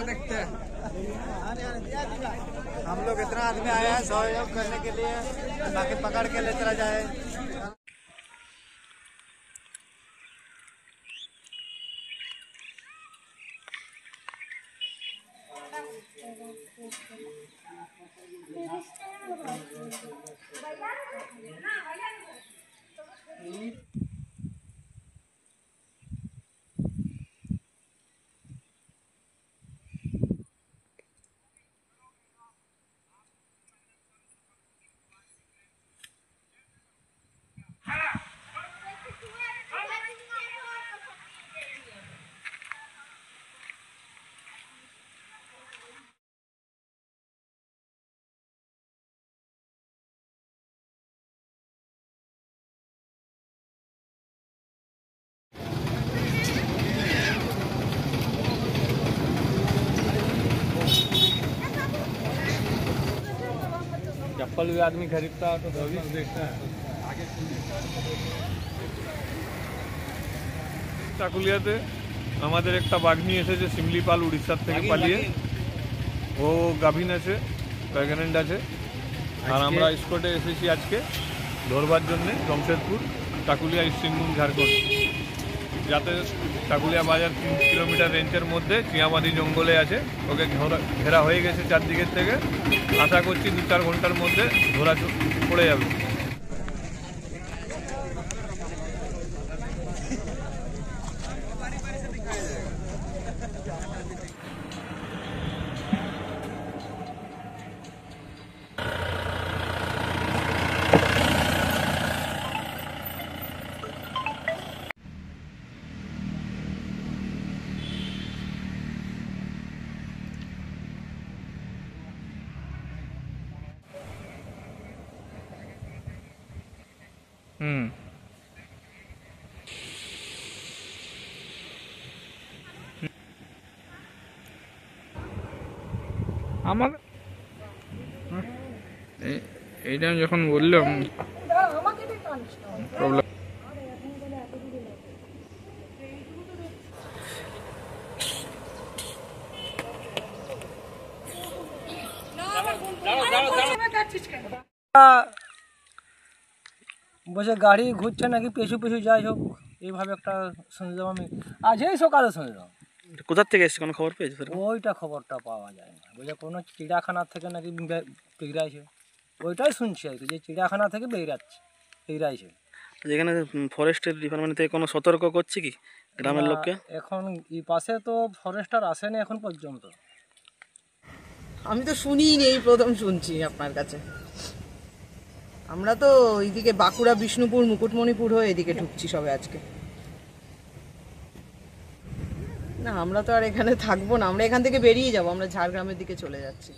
देखते हैं हम लोग इतना आदमी आए हैं सहयोग करने के लिए, बाकी पकड़ के ले चला जाए। चप्पल भी आदमी खरीदता है तो भविष्य देखता है। চাকুলিয়াতে আমাদের একটা বাঘনি এসেছে শিমলিপাল উড়িষ্যার থেকে পালিয়ে, ও গাভিন আছে, প্রেগনেন্ট আছে। আর আমরা স্কোটে এসেছি আজকে ধরবার জন্য জমশেদপুর চাকুলিয়া ইস্ট সিংভূম ঝাড়খণ্ড, যাতে চাকুলিয়া বাজার 3 কিলোমিটার রেঞ্জের মধ্যে চিয়ামাদি জঙ্গলে আছে। ওকে ঘেরা হয়ে গেছে চারদিকের থেকে। আশা করছি 2-4 ঘন্টার মধ্যে ধরা পড়ে যাবে। আমার এইটা যখন বললাম প্রবলেম বসে গাড়ি ঘুরছে নাকি পেছু পেছু যাই হোক, এইভাবে একটা শুনলাম আমি আজই সকালে শুনলাম। কোথা থেকে এসছে, কোনো খবর পেয়েছে? ওইটা খবরটা পাওয়া যায় না, বলে কোনো চিড়িয়াখানা থেকে নাকি বেরিয়েছে, ওইটাই শুনছি আর কি, যে চিড়িয়াখানা থেকে বেরিয়েছে। যেখানে ফরেস্টের ডিপার্টমেন্ট থেকে কোনো সতর্ক করছে কি গ্রামের লোককে? এখন এই পাশে তো ফরেস্টার আসেনি এখন পর্যন্ত। আমি তো শুনিনি, এই প্রথম শুনছি আপনার কাছে। আমরা তো এইদিকে বাঁকুড়া, বিষ্ণুপুর, মুকুটমণিপুর হয়ে এদিকে ঢুকছি সবে আজকে। না, আমরা তো আর এখানে থাকবো না, আমরা এখান থেকে বেরিয়ে যাবো, আমরা ঝাড়গ্রামের দিকে চলে যাচ্ছি।